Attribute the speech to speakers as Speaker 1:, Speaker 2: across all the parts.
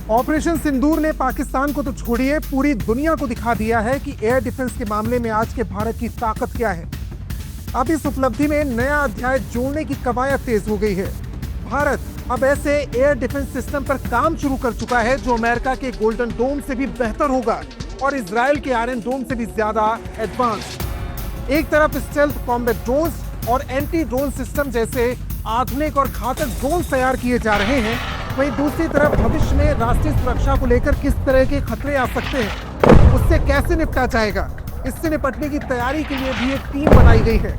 Speaker 1: Operation सिंदूर ने पाकिस्तान को तो छोड़िए पूरी दुनिया को दिखा दिया है कि एयर डिफेंस के मामले में आज के भारत की ताकत क्या है। अब इस उपलब्धि में नया अध्याय जोड़ने की कवायद तेज हो गई है। भारत अब ऐसे एयर डिफेंस सिस्टम पर काम शुरू कर चुका है जो अमेरिका के गोल्डन डोम से भी बेहतर होगा और इजराइल के आयरन डोम से भी ज्यादा एडवांस। एक तरफ स्टेल्थ कॉम्बैट ड्रोन्स और एंटी ड्रोन सिस्टम जैसे आधुनिक और घातक ड्रोन तैयार किए जा रहे हैं, वहीं दूसरी तरफ भविष्य में राष्ट्रीय सुरक्षा को लेकर किस तरह के खतरे आ सकते हैं, उससे कैसे निपटा जाएगा, इससे निपटने की तैयारी के लिए भी एक टीम बनाई गई है।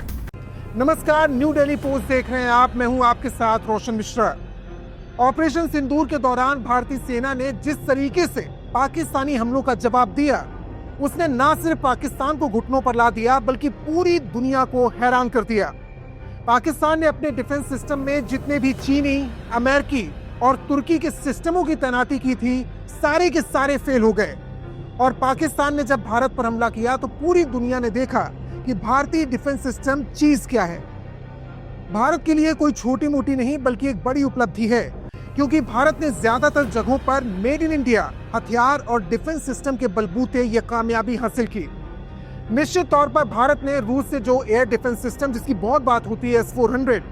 Speaker 1: नमस्कार, न्यू दिल्ली पोस्ट देख रहे हैं आप, मैं हूं आपके साथ रोशन मिश्रा। ऑपरेशन सिंदूर के दौरान भारतीय सेना ने जिस तरीके से पाकिस्तानी हमलों का जवाब दिया, उसने न सिर्फ पाकिस्तान को घुटनों पर ला दिया बल्कि पूरी दुनिया को हैरान कर दिया। पाकिस्तान ने अपने डिफेंस सिस्टम में जितने भी चीनी, अमेरिकी और तुर्की के सिस्टमों की तैनाती की थी, सारे के सारे फेल हो गए। और पाकिस्तान ने जब भारत पर हमला किया तो पूरी दुनिया ने देखा कि भारतीय डिफेंस सिस्टम चीज क्या है। भारत के लिए कोई छोटी मोटी नहीं बल्कि एक बड़ी उपलब्धि है, क्योंकि भारत ने ज्यादातर जगहों पर मेड इन इंडिया हथियार और डिफेंस सिस्टम के बलबूते ये कामयाबी हासिल की। निश्चित तौर पर भारत ने रूस से जो एयर डिफेंस सिस्टम जिसकी बहुत बात होती है S-400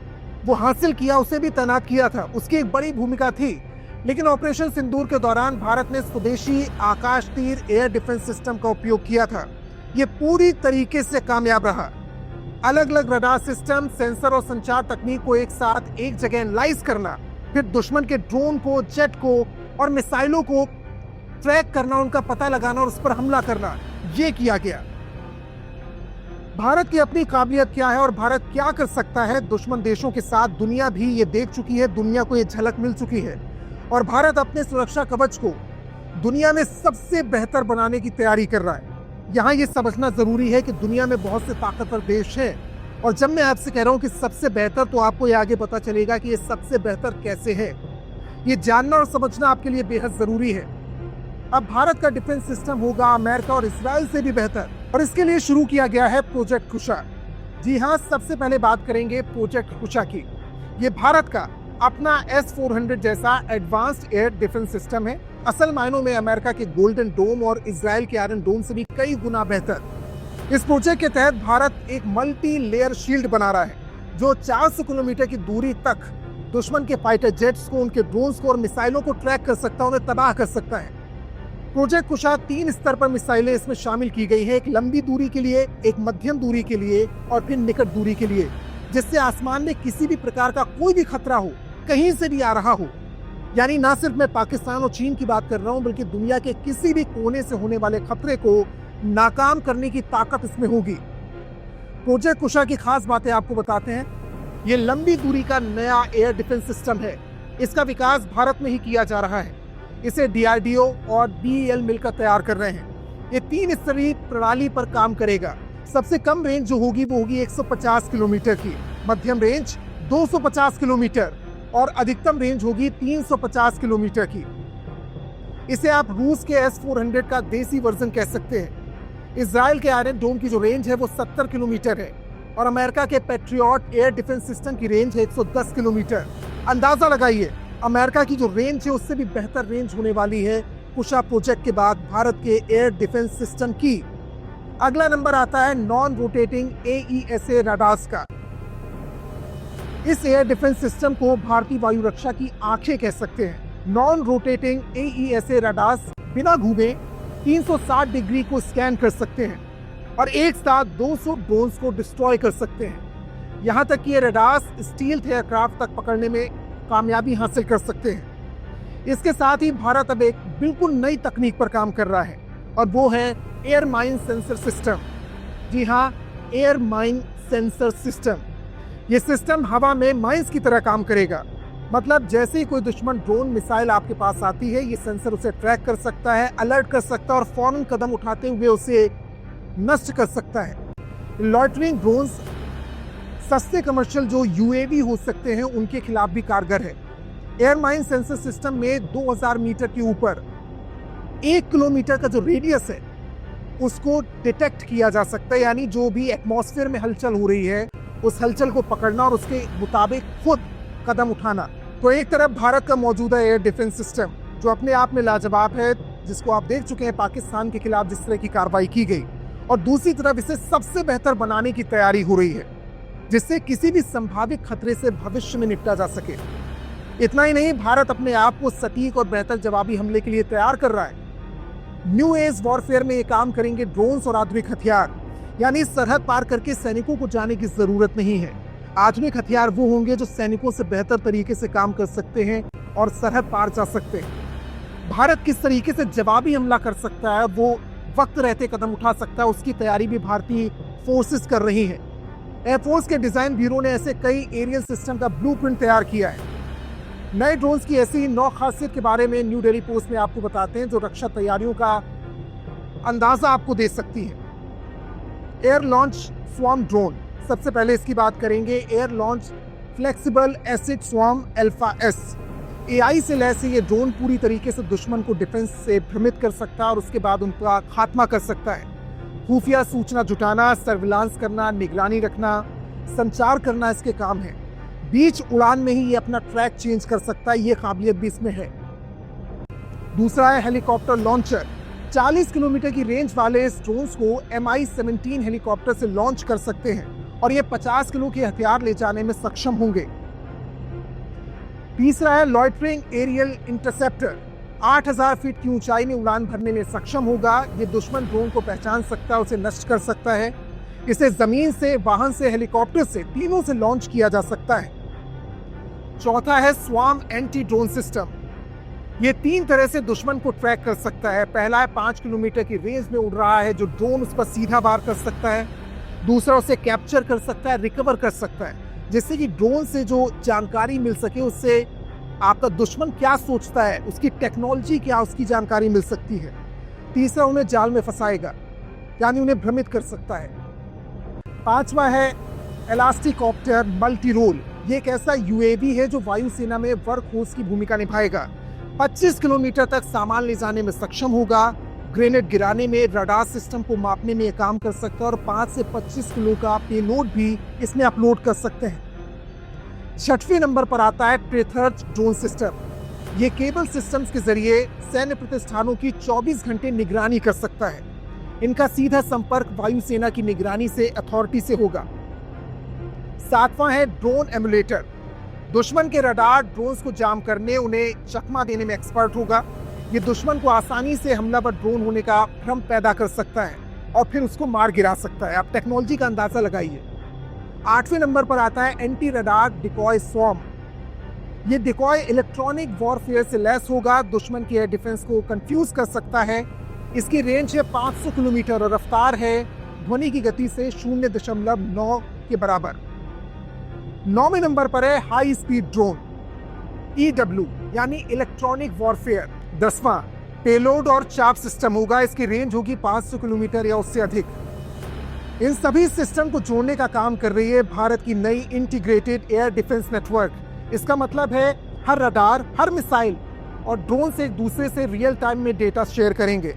Speaker 1: वो हासिल किया, उसे भी तैनात किया था, उसकी एक बड़ी भूमिका थी। लेकिन ऑपरेशन सिंदूर के दौरान भारत ने स्वदेशी आकाश तीर एयर डिफेंस सिस्टम का उपयोग किया था। ये पूरी तरीके से कामयाब रहा। अलग अलग रडार सिस्टम, सेंसर और संचार तकनीक को एक साथ एक जगह एनालाइज करना, फिर दुश्मन के ड्रोन को, जेट को और मिसाइलों को ट्रैक करना, उनका पता लगाना और उस पर हमला करना, ये किया गया। भारत की अपनी काबिलियत क्या है और भारत क्या कर सकता है, दुश्मन देशों के साथ दुनिया भी ये देख चुकी है, दुनिया को ये झलक मिल चुकी है। और भारत अपने सुरक्षा कवच को दुनिया में सबसे बेहतर बनाने की तैयारी कर रहा है। यहाँ ये समझना जरूरी है कि दुनिया में बहुत से ताकतवर देश हैं, और जब मैं आपसे कह रहा हूँ कि सबसे बेहतर, तो आपको ये आगे पता चलेगा कि ये सबसे बेहतर कैसे है। ये जानना और समझना आपके लिए बेहद जरूरी है। अब भारत का डिफेंस सिस्टम होगा अमेरिका और इजराइल से भी बेहतर, और इसके लिए शुरू किया गया है प्रोजेक्ट कुशा। जी हाँ, सबसे पहले बात करेंगे प्रोजेक्ट कुशा की। ये भारत का अपना S-400 जैसा एडवांस्ड एयर डिफेंस सिस्टम है। असल मायनों में अमेरिका के गोल्डन डोम और इजराइल के आयरन डोम से भी कई गुना बेहतर। इस प्रोजेक्ट के तहत भारत एक मल्टी लेयर शील्ड बना रहा है जो 400 किलोमीटर की दूरी तक दुश्मन के फाइटर जेट्स को, उनके ड्रोन्स को और मिसाइलों को ट्रैक कर सकता है, उन्हें तबाह कर सकता है। प्रोजेक्ट कुशा 3 स्तर पर मिसाइलें इसमें शामिल की गई है, एक लंबी दूरी के लिए, एक मध्यम दूरी के लिए और फिर निकट दूरी के लिए, जिससे आसमान में किसी भी प्रकार का कोई भी खतरा हो, कहीं से भी आ रहा हो, यानी ना सिर्फ मैं पाकिस्तान और चीन की बात कर रहा हूं बल्कि दुनिया के किसी भी कोने से होने वाले खतरे को नाकाम करने की ताकत इसमें होगी। प्रोजेक्ट कुशा की खास बातें आपको बताते हैं। ये लंबी दूरी का नया एयर डिफेंस सिस्टम है। इसका विकास भारत में ही किया जा रहा है। इसे DRDO और BEL मिलकर तैयार कर रहे हैं। ये 3 स्तरीय प्रणाली पर काम करेगा। सबसे कम रेंज जो होगी वो होगी 150 किलोमीटर की, मध्यम रेंज 250 किलोमीटर और अधिकतम रेंज होगी 350 किलोमीटर की। इसे आप रूस के S-400 का देसी वर्जन कह सकते हैं। इजराइल के आयरन डोम की जो रेंज है वो 70 किलोमीटर है और अमेरिका के पैट्रियट एयर डिफेंस सिस्टम की रेंज है 110 किलोमीटर। अंदाजा लगाइए, अमेरिका की जो रेंज है उससे भी बेहतर रेंज होने वाली है कुशा प्रोजेक्ट के बाद भारत के एयर डिफेंस सिस्टम की। अगला नंबर आता है नॉन रोटेटिंग AESA रडार्स का। इस एयर डिफेंस सिस्टम को भारतीय वायु रक्षा की आंखें कह सकते हैं। नॉन रोटेटिंग AESA रडार्स बिना घूमे 360 डिग्री को स्कैन कर सकते हैं और एक साथ 200 ड्रोन्स को डिस्ट्रॉय कर सकते हैं। यहाँ तक कि ये रडार्स स्टील्थ एयरक्राफ्ट तक पकड़ने में कामयाबी हासिल कर सकते हैं। इसके साथ ही भारत अब एक बिल्कुल नई तकनीक पर काम कर रहा है और वो है एयर माइन सेंसर सिस्टम। जी हाँ, एयर माइन सेंसर सिस्टम। ये सिस्टम हवा में माइंस की तरह काम करेगा। मतलब जैसे ही कोई दुश्मन ड्रोन, मिसाइल आपके पास आती है, ये सेंसर उसे ट्रैक कर सकता है, अलर्ट कर सकता है और फौरन कदम उठाते हुए उसे नष्ट कर सकता है। लॉइटरिंग ड्रोन्स, सस्ते कमर्शियल जो UAV हो सकते हैं, उनके खिलाफ भी कारगर है। एयर माइन सेंसर सिस्टम में 2000 मीटर के ऊपर 1 किलोमीटर का जो रेडियस है उसको डिटेक्ट किया जा सकता है, यानी जो भी एटमॉस्फेयर में हलचल हो रही है उस हलचल को पकड़ना और उसके मुताबिक खुद कदम उठाना। तो एक तरफ भारत का मौजूदा एयर डिफेंस सिस्टम जो अपने आप में लाजवाब है, जिसको आप देख चुके हैं पाकिस्तान के खिलाफ जिस तरह की कार्रवाई की गई, और दूसरी तरफ इसे सबसे बेहतर बनाने की तैयारी हो रही है, जिससे किसी भी संभावित खतरे से भविष्य में निपटा जा सके। इतना ही नहीं, भारत अपने आप को सटीक और बेहतर जवाबी हमले के लिए तैयार कर रहा है। न्यू एज वॉरफेयर में ये काम करेंगे ड्रोन्स और आधुनिक हथियार, यानी सरहद पार करके सैनिकों को जाने की जरूरत नहीं है। आधुनिक हथियार वो होंगे जो सैनिकों से बेहतर तरीके से काम कर सकते हैं और सरहद पार जा सकते हैं। भारत किस तरीके से जवाबी हमला कर सकता है, वो वक्त रहते कदम उठा सकता है, उसकी तैयारी भी भारतीय फोर्सेस कर रही है। एयरफोर्स के डिजाइन ब्यूरो ने ऐसे कई एरियल सिस्टम का ब्लूप्रिंट तैयार किया है। नए ड्रोन्स की ऐसी 9 खासियत के बारे में न्यू दिल्ली पोस्ट में आपको बताते हैं, जो रक्षा तैयारियों का अंदाजा आपको दे सकती है। एयर लॉन्च स्वार्म ड्रोन, सबसे पहले इसकी बात करेंगे। Air launch flexible acid swarm alpha S, AI से लैस ये ड्रोन पूरी तरीके से दुश्मन को डिफेंस से भ्रमित कर सकता है और उसके बाद उनका खात्मा कर सकता है। खुफिया सूचना जुटाना, सर्विलांस करना, निगरानी रखना, संचार करना इसके काम है। बीच उड़ान में ही ये अपना ट्रैक चेंज कर सकता है, ये काबिलियत भी इसमें है। दूसरा है हेलीकॉप्टर लॉन्चर। 40 किलोमीटर की रेंज वाले इस ड्रोन्स को MI-17 हेलीकॉप्टर से लॉन्च कर सकते हैं और ये 50 किलो के हथियार ले जाने में सक्षम होंगे। तीसरा है लॉइटरिंग एरियल इंटरसेप्टर। 8000 फीट की ऊंचाई में उड़ान भरने में सक्षम होगा। ये दुश्मन ड्रोन को पहचान सकता है, उसे नष्ट कर सकता है। इसे जमीन से, वाहन से, हेलीकॉप्टर से, तीनों से लॉन्च किया जा सकता है। चौथा है स्वार्म एंटी ड्रोन सिस्टम। ये 3 तरह से दुश्मन को ट्रैक कर सकता है। पहला है 5 किलोमीटर की रेंज में उड़ रहा है, जो ड्रोन उस पर सीधा वार कर सकता है। दूसरा उसे कैप्चर कर सकता है, रिकवर कर सकता है, जिससे कि ड्रोन से जो जानकारी मिल सके, उससे आपका दुश्मन क्या सोचता है, उसकी टेक्नोलॉजी क्या, उसकी जानकारी मिल सकती है। तीसरा उन्हें जाल में फंसाएगा, यानी उन्हें भ्रमित कर सकता है। पांचवा है एलास्टिकॉप्टर मल्टी रोल। ये एक ऐसा यूएवी है जो वायुसेना में वर्क होर्स की भूमिका निभाएगा। 25 किलोमीटर तक सामान ले जाने में सक्षम होगा। ग्रेनेड गिराने में, रडार सिस्टम को मापने में ये काम कर सकता है और 5 से 25 किलो का पेलोड भी इसमें अपलोड कर सकते हैं। 6वें नंबर पर आता है ट्रेथर्ज ड्रोन सिस्टम। ये केबल सिस्टम्स के जरिए सैन्य प्रतिष्ठानों की 24 घंटे निगरानी कर सकता है। इनका सीधा संपर्क वायुसेना की निगरानी से, अथॉरिटी से होगा। 7वां है ड्रोन एमुलेटर। दुश्मन के रडार ड्रोन्स को जाम करने, उन्हें चकमा देने में एक्सपर्ट होगा। ये दुश्मन को आसानी से हमलावर ड्रोन होने का भ्रम पैदा कर सकता है और फिर उसको मार गिरा सकता है। आप टेक्नोलॉजी का अंदाजा लगाइए। 8वें नंबर पर आता है एंटी रडार डिकॉय स्वार्म। ये डिकॉय इलेक्ट्रॉनिक वॉरफेयर से लैस होगा, दुश्मन के एयर डिफेंस को कंफ्यूज कर सकता है। इसकी रेंज है 500 किलोमीटर और रफ्तार है ध्वनि की गति से 0.9 के बराबर। 9वें नंबर पर है हाई स्पीड ड्रोन, EW, यानी इलेक्ट्रॉनिक वॉरफेयर। 10वां पेलोड और चाप सिस्टम होगा। इसकी रेंज होगी 500 किलोमीटर या उससे अधिक। इन सभी सिस्टम को जोड़ने का काम कर रही है भारत की नई इंटीग्रेटेड एयर डिफेंस नेटवर्क। इसका मतलब है हर रडार, हर मिसाइल और ड्रोन से एक दूसरे से रियल टाइम में डेटा शेयर करेंगे।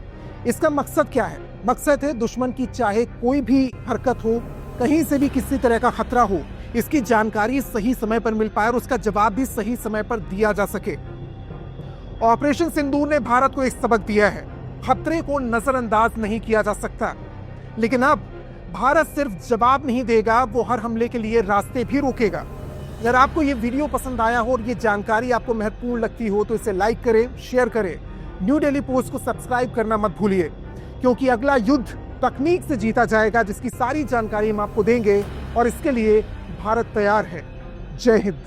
Speaker 1: इसका मकसद क्या है? मकसद है दुश्मन की चाहे कोई भी हरकत हो, कहीं से भी किसी तरह का खतरा हो, इसकी जानकारी सही समय पर मिल पाए और उसका जवाब भी सही समय पर दिया जा सके। ऑपरेशन सिंदूर ने भारत को एक सबक दिया है, खतरे को नजरअंदाज नहीं किया जा सकता। लेकिन अब भारत सिर्फ जवाब नहीं देगा, वो हर हमले के लिए रास्ते भी रोकेगा। अगर आपको ये वीडियो पसंद आया हो और ये जानकारी आपको महत्वपूर्ण लगती हो तो इसे लाइक करें, शेयर करें। न्यू दिल्ली पोस्ट को सब्सक्राइब करना मत भूलिए, क्योंकि अगला युद्ध तकनीक से जीता जाएगा, जिसकी सारी जानकारी हम आपको देंगे और इसके लिए भारत तैयार है। जय हिंद।